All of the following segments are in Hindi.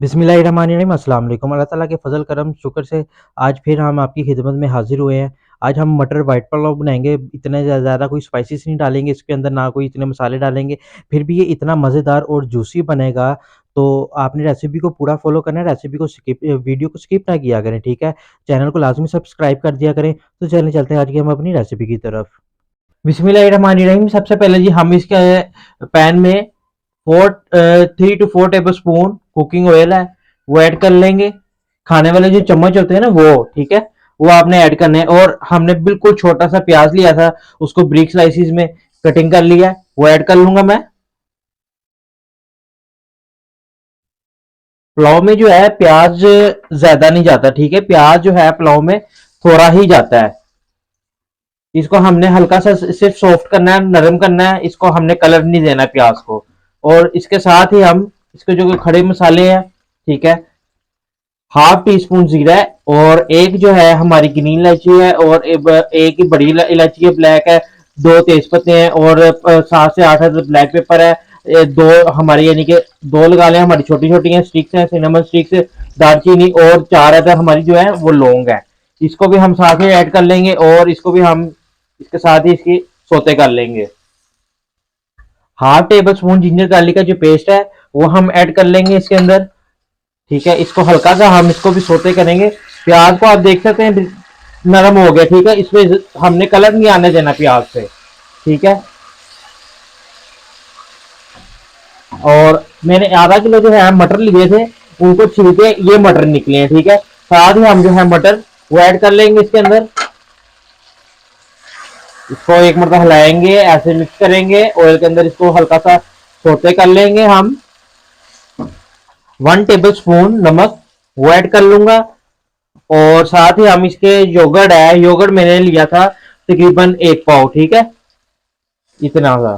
बिस्मिल्लाहिर्रहमानिर्रहीम अस्सलाम वालेकुम। अल्लाह ताला के फ़ज़ल करम शुक्र से आज फिर हम आपकी खिदमत में हाज़िर हुए हैं। आज हम मटर वाइट पुलाव बनाएँगे। इतने ज़्यादा कोई स्पाइसेस नहीं डालेंगे इसके अंदर, ना कोई इतने मसाले डालेंगे। फिर भी ये इतना मज़ेदार और जूसी बनेगा। तो आपने रेसिपी को पूरा फ़ॉलो करना है, रेसिपी को वीडियो को स्किप ना किया करें, ठीक है? चैनल को लाज़मी सब्सक्राइब कर दिया करें। तो चलिए चलते हैं आज की हम अपनी रेसिपी की तरफ। बिस्मिल्लाहिर्रहमानिर्रहीम। सबसे पहले जी हम इसके पैन में 3 to 4 tablespoon cooking oil है वो ऐड कर लेंगे। खाने वाले जो चम्मच होते हैं ना वो, ठीक है, वो आपने ऐड करने हैं। और हमने बिल्कुल छोटा सा प्याज लिया था, उसको ब्रिक स्लाइसिस में कटिंग कर लिया है, वो ऐड कर लूंगा मैं। पुलाव में जो है प्याज ज्यादा नहीं जाता, ठीक है, प्याज जो है पुलाव में थोड़ा ही जाता है। इसको हमने हल्का सा सिर्फ सॉफ्ट करना है, नरम करना है, इसको हमने कलर नहीं देना है प्याज को। और इसके साथ ही हम इसके जो खड़े मसाले हैं, ठीक है, हाफ टी स्पून जीरा है, और एक जो है हमारी ग्रीन इलायची है, और एक ही बड़ी इलायची है ब्लैक है, दो तेज पत्ते हैं, और 7 से 8 ब्लैक पेपर है। दो हमारी यानी कि दो लगा लें, हमारी छोटी छोटी हैं स्टिक्स हैं, सिनेमन स्टिक्स, दालचीनी, और 4 अदर हमारी जो है वो लौंग है। इसको भी हम साथ में ऐड कर लेंगे, और इसको भी हम इसके साथ ही इसकी सोते कर लेंगे। Half table spoon ginger garlic का जो पेस्ट है वो हम ऐड कर लेंगे इसके अंदर, ठीक है। इसको हल्का सा हम इसको भी सोते करेंगे। प्याज को आप देख सकते हैं नरम हो गया, ठीक है, इसमें हमने कलर नहीं आने देना प्याज से, ठीक है। और मैंने आधा किलो जो है मटर लिए थे, उनको छील के ये मटर निकले हैं, ठीक है। साथ ही हम जो है मटर वो ऐड कर लेंगे इसके अंदर। इसको एक मरतबा हिलाएंगे, ऐसे मिक्स करेंगे ऑयल के अंदर, इसको हल्का सा सोते कर लेंगे हम। 1 टेबल स्पून नमक वो ऐड कर लूंगा। और साथ ही हम इसके योगर्ट है, योगर्ट मैंने लिया था तकरीबन 1 पाव, ठीक है, इतना सा।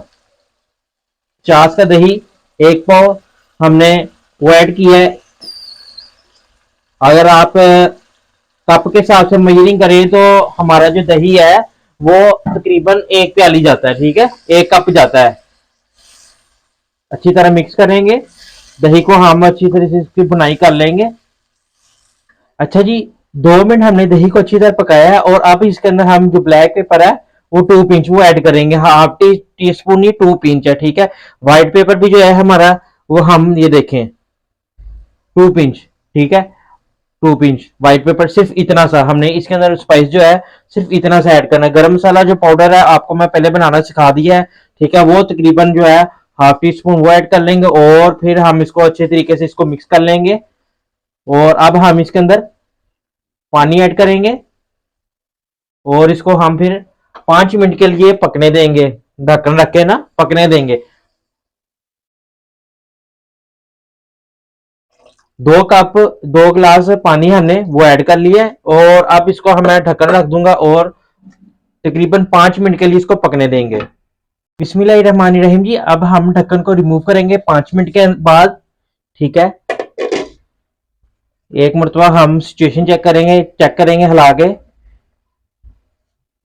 छाछ का दही 1 पाव हमने वो ऐड किया है। अगर आप कप के हिसाब से मेजरिंग करें तो हमारा जो दही है वो तकरीबन 1 प्याली जाता है, ठीक है, 1 कप जाता है। अच्छी तरह मिक्स करेंगे, दही को हम अच्छी तरह से इसकी बुनाई कर लेंगे। अच्छा जी, 2 मिनट हमने दही को अच्छी तरह पकाया है, और अब इसके अंदर हम जो ब्लैक पेपर है वो 2 पिंच वो ऐड करेंगे। हाफ टी स्पून नहीं, 2 पिंच है, ठीक है। व्हाइट पेपर भी जो है हमारा वो हम ये देखें 2 पिंच, ठीक है, 2 पिंच व्हाइट पेपर, सिर्फ इतना सा हमने इसके अंदर स्पाइस जो है सिर्फ इतना सा ऐड करना है। गरम मसाला जो पाउडर है आपको मैं पहले बनाना सिखा दिया है, ठीक है, वो तकरीबन जो है हाफ टी स्पून वो ऐड कर लेंगे, और फिर हम इसको अच्छे तरीके से इसको मिक्स कर लेंगे। और अब हम इसके अंदर पानी ऐड करेंगे, और इसको हम फिर 5 मिनट के लिए पकने देंगे, ढक्कन रख के ना पकने देंगे। 2 कप 2 गिलास पानी हमने वो ऐड कर लिया है, और अब इसको मैं ढक्कन रख दूंगा, और तकरीबन 5 मिनट के लिए इसको पकने देंगे। बिस्मिल्लाहिर्रहमानिर्रहीम जी, अब हम ढक्कन को रिमूव करेंगे 5 मिनट के बाद, ठीक है। एक मरतबा हम सिचुएशन चेक करेंगे हिला के।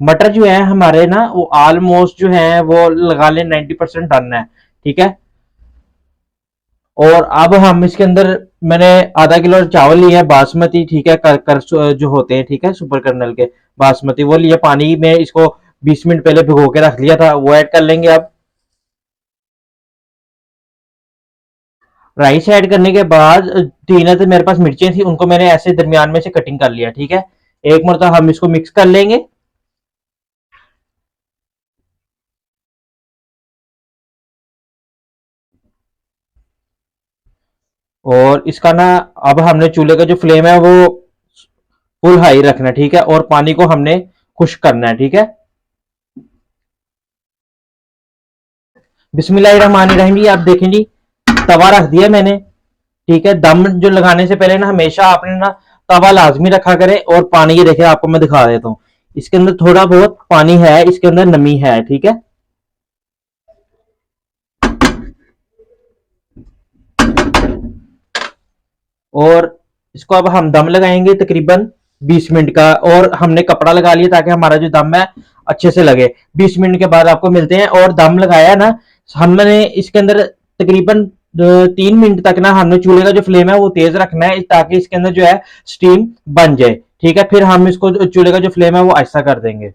मटर जो है हमारे ना वो ऑलमोस्ट जो है वो लगा ले 90% डन है, ठीक है। और अब हम इसके अंदर मैंने आधा किलो चावल लिया है बासमती, ठीक है, जो होते हैं, ठीक है, सुपर कर्नल के बासमती, वो लिए पानी में, इसको 20 मिनट पहले भिगो के रख लिया था, वो ऐड कर लेंगे अब। राइस ऐड करने के बाद 3 मेरे पास मिर्चें थी, उनको मैंने ऐसे दरमियान में से कटिंग कर लिया, ठीक है। एक मरतबा हम इसको मिक्स कर लेंगे। और इसका ना अब हमने चूल्हे का जो फ्लेम है वो फुल हाई रखना है, ठीक है, और पानी को हमने खुश्क करना है, ठीक है। बिस्मिल्लाहिर्रहमानिर्रहीम जी, आप देखें जी, तवा रख दिया मैंने, ठीक है। दम जो लगाने से पहले ना हमेशा आपने ना तवा लाजमी रखा करे। और पानी ये देखिए आपको मैं दिखा देता हूँ, इसके अंदर थोड़ा बहुत पानी है, इसके अंदर नमी है, ठीक है। और इसको अब हम दम लगाएंगे तकरीबन 20 मिनट का, और हमने कपड़ा लगा लिया ताकि हमारा जो दम है अच्छे से लगे। 20 मिनट के बाद आपको मिलते हैं। और दम लगाया ना हमने इसके अंदर तकरीबन 3 मिनट तक ना हमने चूल्हे का जो फ्लेम है वो तेज रखना है, ताकि इसके अंदर जो है स्टीम बन जाए। ठीक है, फिर हम इसको चूल्हे का जो फ्लेम है वो आहिस्ता कर देंगे।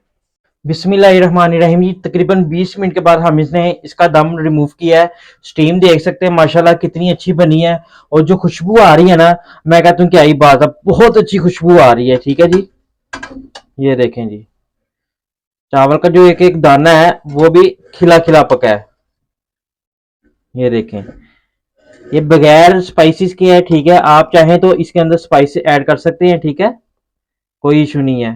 बिस्मिल्लाहिर्रहमानिर्रहीम जी, तकरीबन 20 मिनट के बाद हम इसने इसका दम रिमूव किया है। स्टीम देख सकते हैं माशाल्लाह कितनी अच्छी बनी है, और जो खुशबू आ रही है ना, मैं कहता हूँ क्या ही बात है, बहुत अच्छी खुशबू आ रही है। ठीक है जी, ये देखें जी, चावल का जो एक एक दाना है वो भी खिला खिला पका है। ये देखें, ये बगैर स्पाइसेस के है। ठीक है, आप चाहें तो इसके अंदर स्पाइस ऐड कर सकते हैं। ठीक है, कोई इशू नहीं है।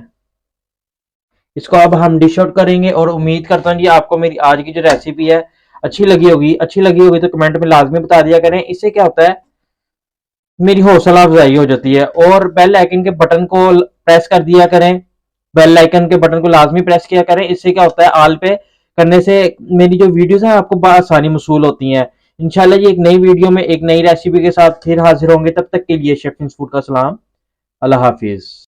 इसको अब हम डिश आउट करेंगे, और उम्मीद करता हूँ जी आपको मेरी आज की जो रेसिपी है अच्छी लगी होगी। अच्छी लगी होगी तो कमेंट में लाजमी बता दिया करें। इससे क्या होता है, मेरी हौसला अफजाई हो जाती है। और बेल आइकन के बटन को प्रेस कर दिया करें, बेल आइकन के बटन को लाजमी प्रेस किया करें। इससे क्या होता है, आल पे करने से मेरी जो वीडियोस हैं आपको आसानी मसूल होती हैं। इंशाल्लाह जी एक नई वीडियो में एक नई रेसिपी के साथ फिर हाजिर होंगे। तब तक के लिए शेफ फूड का सलाम, अल्लाह हाफिज।